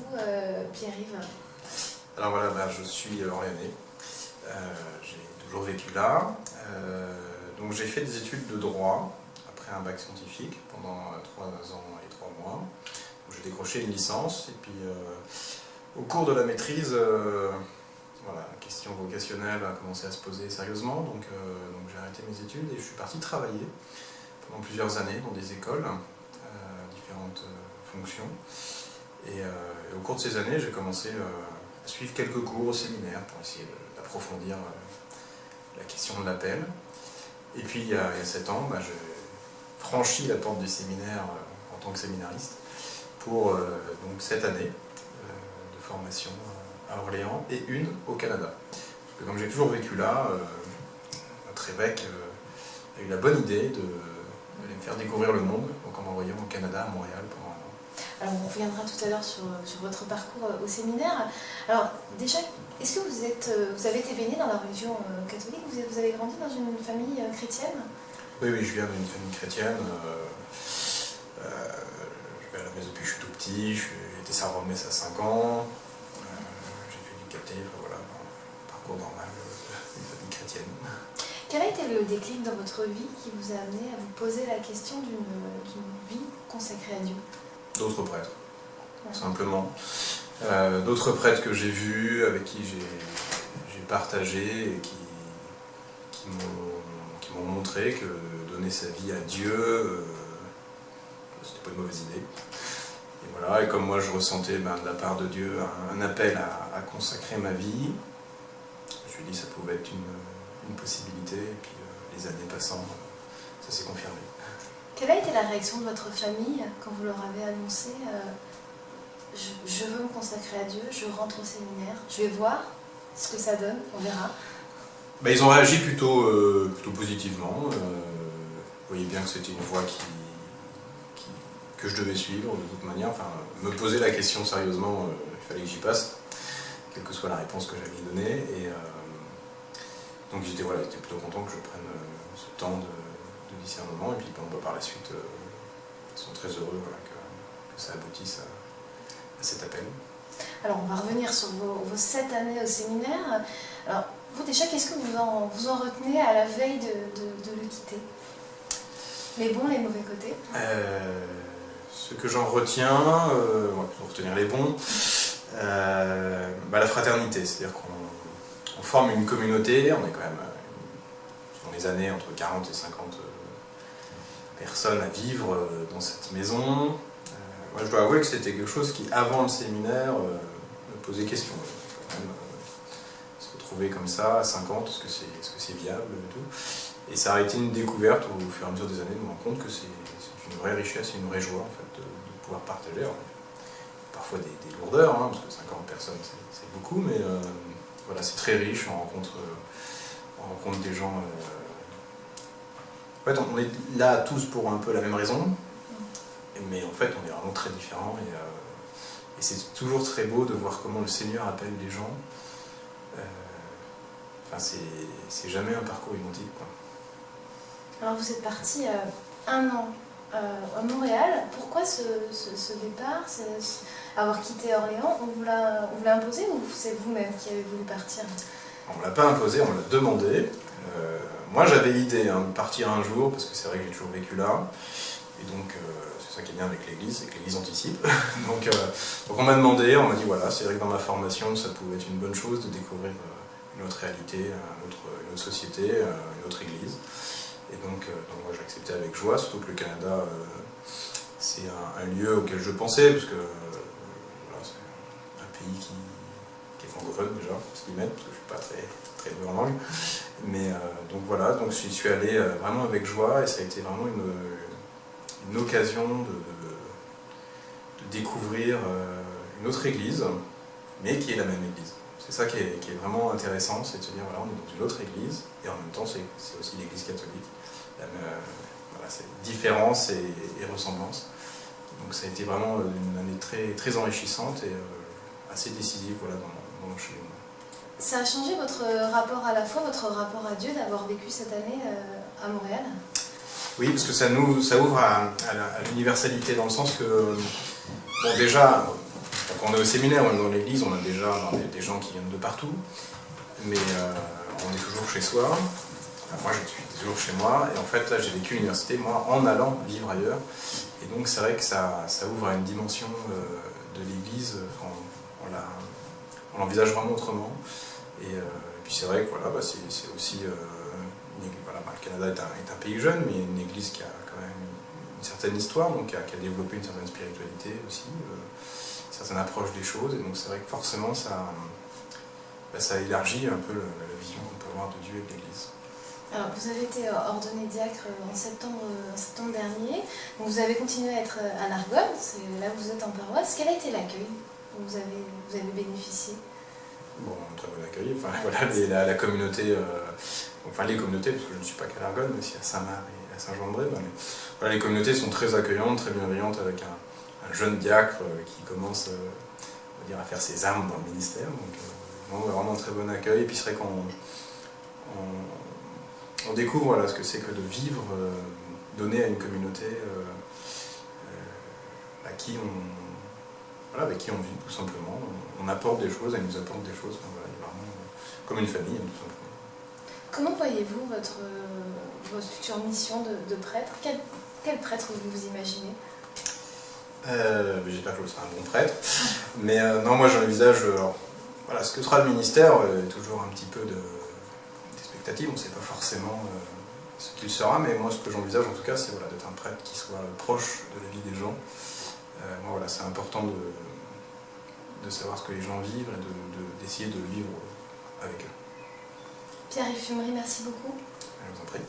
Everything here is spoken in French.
vous, Pierre-Yves? Alors voilà, je suis orléanais. J'ai toujours vécu là. Donc j'ai fait des études de droit après un bac scientifique pendant 3 ans et 3 mois. J'ai décroché une licence et puis au cours de la maîtrise, voilà, la question vocationnelle a commencé à se poser sérieusement. Donc j'ai arrêté mes études et je suis parti travailler pendant plusieurs années dans des écoles, différentes fonctions. Et au cours de ces années, j'ai commencé à suivre quelques cours au séminaire pour essayer d'approfondir la question de l'appel. Et puis il y a 7 ans, j'ai franchi la porte du séminaire en tant que séminariste pour donc 7 années de formation à Orléans et une au Canada. Parce que comme j'ai toujours vécu là, notre évêque a eu la bonne idée d'aller me faire découvrir le monde, donc en m'envoyant au Canada, à Montréal, pendant 1 an. Alors on reviendra tout à l'heure sur votre parcours au séminaire. Alors déjà, est-ce que vous avez été baigné dans la religion catholique? Vous avez grandi dans une famille chrétienne? Oui, je viens d'une famille chrétienne. Je vais à la messe depuis que je suis tout petit. J'ai été servant de messe à 5 ans. J'ai fait du caté, voilà, un parcours normal d'une famille chrétienne. Quel a été le déclic dans votre vie qui vous a amené à vous poser la question d'une vie consacrée à Dieu? D'autres prêtres, simplement. D'autres prêtres que j'ai vus, avec qui j'ai partagé et qui m'ont montré que donner sa vie à Dieu, c'était pas une mauvaise idée. Et voilà, et comme moi je ressentais de la part de Dieu un appel à consacrer ma vie, je me suis dit que ça pouvait être une possibilité, et puis les années passant, ça s'est confirmé. Quelle a été la réaction de votre famille quand vous leur avez annoncé je veux me consacrer à Dieu, je rentre au séminaire, je vais voir ce que ça donne, on verra? Ils ont réagi plutôt positivement. Vous voyez bien que c'était une voie que je devais suivre de toute manière. Enfin, me poser la question sérieusement, il fallait que j'y passe, quelle que soit la réponse que j'avais donnée. Et donc ils étaient plutôt contents que je prenne ce temps de discernement. Et puis par la suite, ils sont très heureux que ça aboutisse à cet appel. Alors on va revenir sur vos 7 années au séminaire. Alors vous déjà, qu'est-ce que vous en retenez à la veille de le quitter? Les bons, les mauvais côtés? Ce que j'en retiens, on va plutôt retenir les bons, la fraternité, c'est-à-dire qu'on forme une communauté, on est quand même dans les années entre 40 et 50 personnes à vivre dans cette maison. Moi je dois avouer que c'était quelque chose qui, avant le séminaire, me posait question. Quand même, se retrouver comme ça à 50, est-ce que c'est viable et tout. Et ça a été une découverte au fur et à mesure des années de me rendre compte que c'est une vraie richesse et une vraie joie en fait, de pouvoir partager. Alors, parfois des lourdeurs, parce que 50 personnes c'est beaucoup, mais voilà, c'est très riche, on rencontre des gens. En fait, on est là tous pour un peu la même raison, mais en fait on est vraiment très différents et c'est toujours très beau de voir comment le Seigneur appelle les gens. C'est jamais un parcours identique, quoi. Alors vous êtes parti 1 an à Montréal. Pourquoi ce départ, avoir quitté Orléans? On vous l'a imposé ou c'est vous-même qui avez voulu partir? On ne l'a pas imposé, on l'a demandé. Moi j'avais l'idée de partir un jour, parce que c'est vrai que j'ai toujours vécu là. Et donc c'est ça qui est bien avec l'église, c'est que l'église anticipe. donc on m'a demandé, on m'a dit voilà, c'est vrai que dans ma formation ça pouvait être une bonne chose de découvrir une autre réalité, une autre société, une autre église. Et donc moi j'ai accepté avec joie, surtout que le Canada c'est un lieu auquel je pensais, parce que voilà, c'est un pays qui est francophone déjà, ce qu'ils mettent, parce que je ne suis pas très doué en langue. Mais donc voilà, donc j'y suis allé vraiment avec joie, et ça a été vraiment une occasion de découvrir une autre église, mais qui est la même église. C'est ça qui est vraiment intéressant, c'est de se dire voilà, on est dans une autre église, et en même temps c'est aussi l'église catholique. Voilà, c'est différence et ressemblance. Donc ça a été vraiment une année très enrichissante et assez décisive voilà, dans mon cheminement. Ça a changé votre rapport à la foi, votre rapport à Dieu, d'avoir vécu cette année à Montréal? Oui, parce que ça ouvre à l'universalité, dans le sens que, bon, déjà, quand on est au séminaire, on est dans l'église, on a déjà des gens qui viennent de partout, mais on est toujours chez soi. Moi, je suis toujours chez moi, et en fait, là, j'ai vécu l'université, moi, en allant vivre ailleurs. Et donc, c'est vrai que ça ouvre à une dimension de l'Église, on l'envisage vraiment autrement. Et puis, c'est vrai que voilà, c'est aussi... voilà, le Canada est un pays jeune, mais une Église qui a quand même une certaine histoire, donc qui a développé une certaine spiritualité aussi, une certaine approche des choses. Et donc, c'est vrai que forcément, ça élargit un peu la vision qu'on peut avoir de Dieu et de l'Église. Alors, vous avez été ordonné diacre en septembre dernier. Donc, vous avez continué à être à l'Argonne, c'est là où vous êtes en paroisse. Quel a été l'accueil dont vous avez bénéficié? Bon, un très bon accueil. Enfin, voilà, la communauté, enfin les communautés, parce que je ne suis pas qu'à l'Argonne, mais aussi à Saint-Marc et à Saint-Jean-de-Bray. Voilà, les communautés sont très accueillantes, très bienveillantes, avec un jeune diacre qui commence on va dire, à faire ses armes dans le ministère. Donc, vraiment un très bon accueil. Et puis c'est vrai qu'on découvre voilà, ce que c'est que de vivre, donner à une communauté avec qui on vit tout simplement. On apporte des choses, elle nous apporte des choses, voilà, vraiment, comme une famille tout simplement. Comment voyez-vous votre future mission de prêtre? Quel prêtre vous imaginez? J'espère que je serai un bon prêtre, mais non, moi j'envisage, voilà, ce que sera le ministère, toujours un petit peu d'expectative, on ne sait pas forcément ce qu'il sera, mais moi ce que j'envisage en tout cas, c'est voilà, d'être un prêtre qui soit proche de la vie des gens. Moi voilà, c'est important de savoir ce que les gens vivent et d'essayer de le vivre avec eux. Pierre-Yves Fumery, merci beaucoup. Je vous en prie.